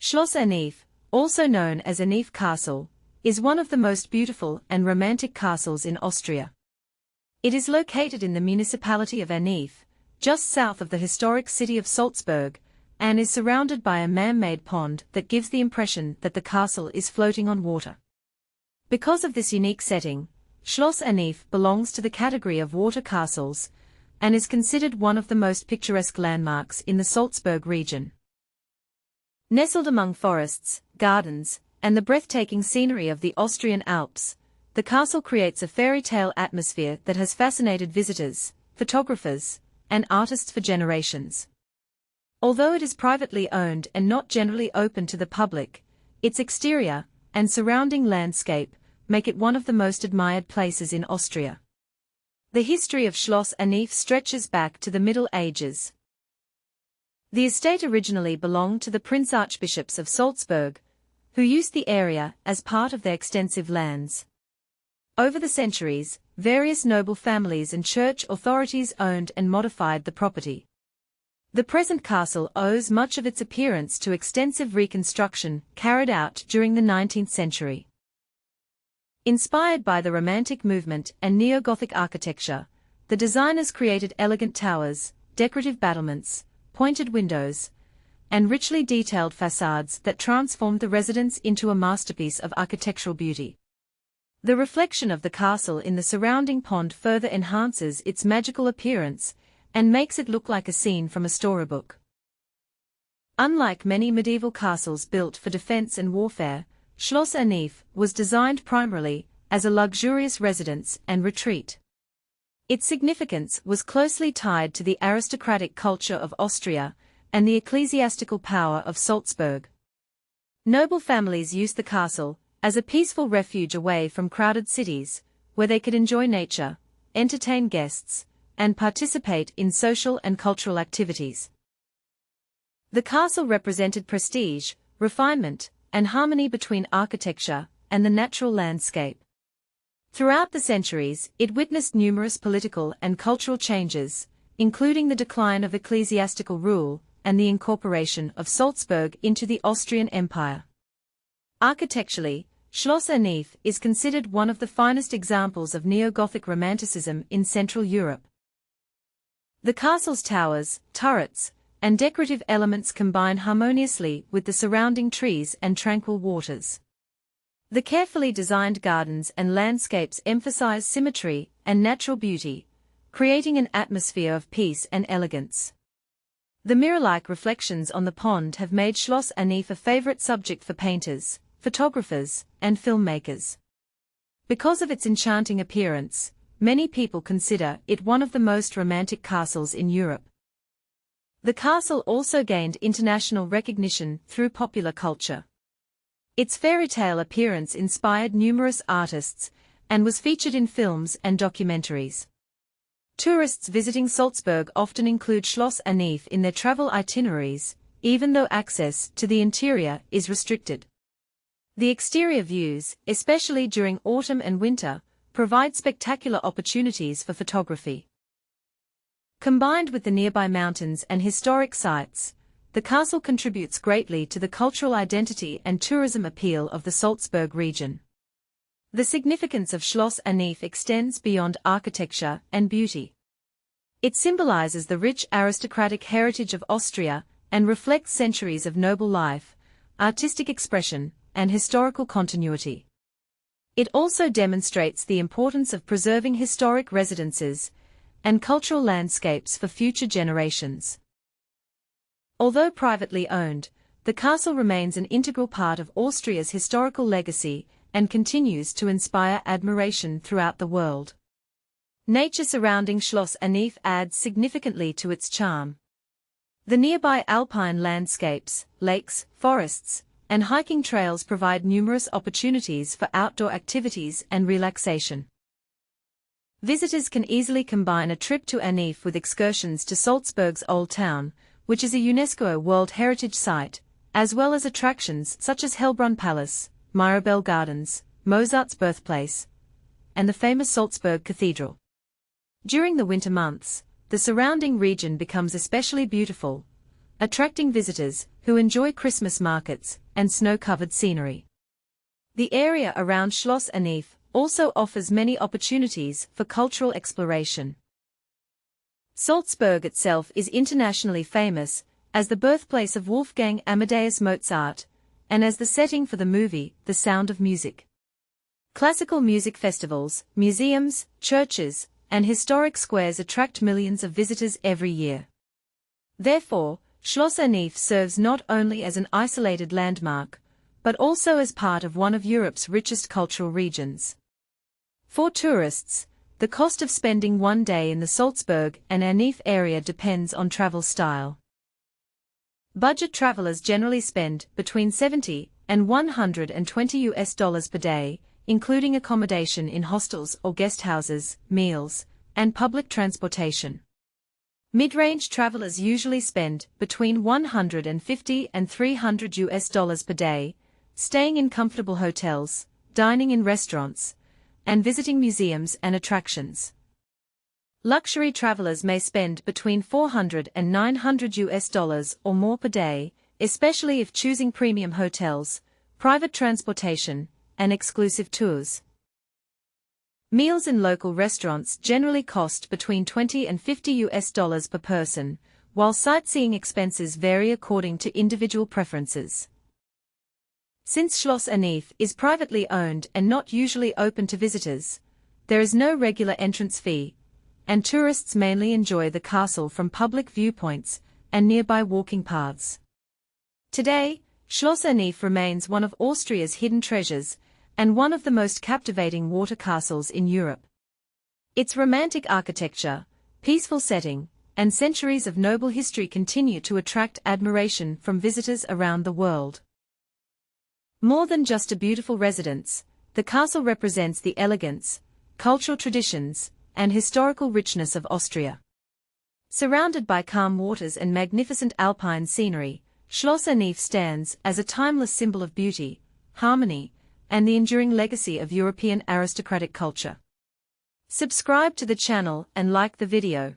Schloss Anif, also known as Anif Castle, is one of the most beautiful and romantic castles in Austria. It is located in the municipality of Anif, just south of the historic city of Salzburg, and is surrounded by a man-made pond that gives the impression that the castle is floating on water. Because of this unique setting, Schloss Anif belongs to the category of water castles, and is considered one of the most picturesque landmarks in the Salzburg region. Nestled among forests, gardens, and the breathtaking scenery of the Austrian Alps, the castle creates a fairy tale atmosphere that has fascinated visitors, photographers, and artists for generations. Although it is privately owned and not generally open to the public, its exterior and surrounding landscape make it one of the most admired places in Austria. The history of Schloss Anif stretches back to the Middle Ages. The estate originally belonged to the Prince-Archbishops of Salzburg, who used the area as part of their extensive lands. Over the centuries, various noble families and church authorities owned and modified the property. The present castle owes much of its appearance to extensive reconstruction carried out during the 19th century. Inspired by the Romantic movement and neo-Gothic architecture, the designers created elegant towers, decorative battlements, pointed windows, and richly detailed facades that transformed the residence into a masterpiece of architectural beauty. The reflection of the castle in the surrounding pond further enhances its magical appearance and makes it look like a scene from a storybook. Unlike many medieval castles built for defense and warfare, Schloss Anif was designed primarily as a luxurious residence and retreat. Its significance was closely tied to the aristocratic culture of Austria and the ecclesiastical power of Salzburg. Noble families used the castle as a peaceful refuge away from crowded cities, where they could enjoy nature, entertain guests, and participate in social and cultural activities. The castle represented prestige, refinement, and harmony between architecture and the natural landscape. Throughout the centuries, it witnessed numerous political and cultural changes, including the decline of ecclesiastical rule and the incorporation of Salzburg into the Austrian Empire. Architecturally, Schloss Anif is considered one of the finest examples of neo-Gothic romanticism in Central Europe. The castle's towers, turrets, and decorative elements combine harmoniously with the surrounding trees and tranquil waters. The carefully designed gardens and landscapes emphasize symmetry and natural beauty, creating an atmosphere of peace and elegance. The mirror-like reflections on the pond have made Schloss Anif a favorite subject for painters, photographers, and filmmakers. Because of its enchanting appearance, many people consider it one of the most romantic castles in Europe. The castle also gained international recognition through popular culture. Its fairy tale appearance inspired numerous artists and was featured in films and documentaries. Tourists visiting Salzburg often include Schloss Anif in their travel itineraries, even though access to the interior is restricted. The exterior views, especially during autumn and winter, provide spectacular opportunities for photography. Combined with the nearby mountains and historic sites, the castle contributes greatly to the cultural identity and tourism appeal of the Salzburg region. The significance of Schloss Anif extends beyond architecture and beauty. It symbolizes the rich aristocratic heritage of Austria and reflects centuries of noble life, artistic expression, and historical continuity. It also demonstrates the importance of preserving historic residences and cultural landscapes for future generations. Although privately owned, the castle remains an integral part of Austria's historical legacy and continues to inspire admiration throughout the world. Nature surrounding Schloss Anif adds significantly to its charm. The nearby alpine landscapes, lakes, forests, and hiking trails provide numerous opportunities for outdoor activities and relaxation. Visitors can easily combine a trip to Anif with excursions to Salzburg's Old Town, which is a UNESCO World Heritage Site, as well as attractions such as Hellbrunn Palace, Mirabell Gardens, Mozart's birthplace, and the famous Salzburg Cathedral. During the winter months, the surrounding region becomes especially beautiful, attracting visitors who enjoy Christmas markets and snow-covered scenery. The area around Schloss Anif also offers many opportunities for cultural exploration. Salzburg itself is internationally famous as the birthplace of Wolfgang Amadeus Mozart, and as the setting for the movie The Sound of Music. Classical music festivals, museums, churches, and historic squares attract millions of visitors every year. Therefore, Schloss Anif serves not only as an isolated landmark, but also as part of one of Europe's richest cultural regions. For tourists, the cost of spending one day in the Salzburg and Anif area depends on travel style. Budget travelers generally spend between $70 and $120 per day, including accommodation in hostels or guest houses, meals, and public transportation. Mid-range travelers usually spend between $150 and $300 per day, staying in comfortable hotels, dining in restaurants, and visiting museums and attractions. Luxury travelers may spend between $400 and $900 or more per day, especially if choosing premium hotels, private transportation, and exclusive tours. Meals in local restaurants generally cost between $20 and $50 per person, while sightseeing expenses vary according to individual preferences. Since Schloss Anif is privately owned and not usually open to visitors, there is no regular entrance fee, and tourists mainly enjoy the castle from public viewpoints and nearby walking paths. Today, Schloss Anif remains one of Austria's hidden treasures and one of the most captivating water castles in Europe. Its romantic architecture, peaceful setting, and centuries of noble history continue to attract admiration from visitors around the world. More than just a beautiful residence, the castle represents the elegance, cultural traditions, and historical richness of Austria. Surrounded by calm waters and magnificent alpine scenery, Schloss Anif stands as a timeless symbol of beauty, harmony, and the enduring legacy of European aristocratic culture. Subscribe to the channel and like the video.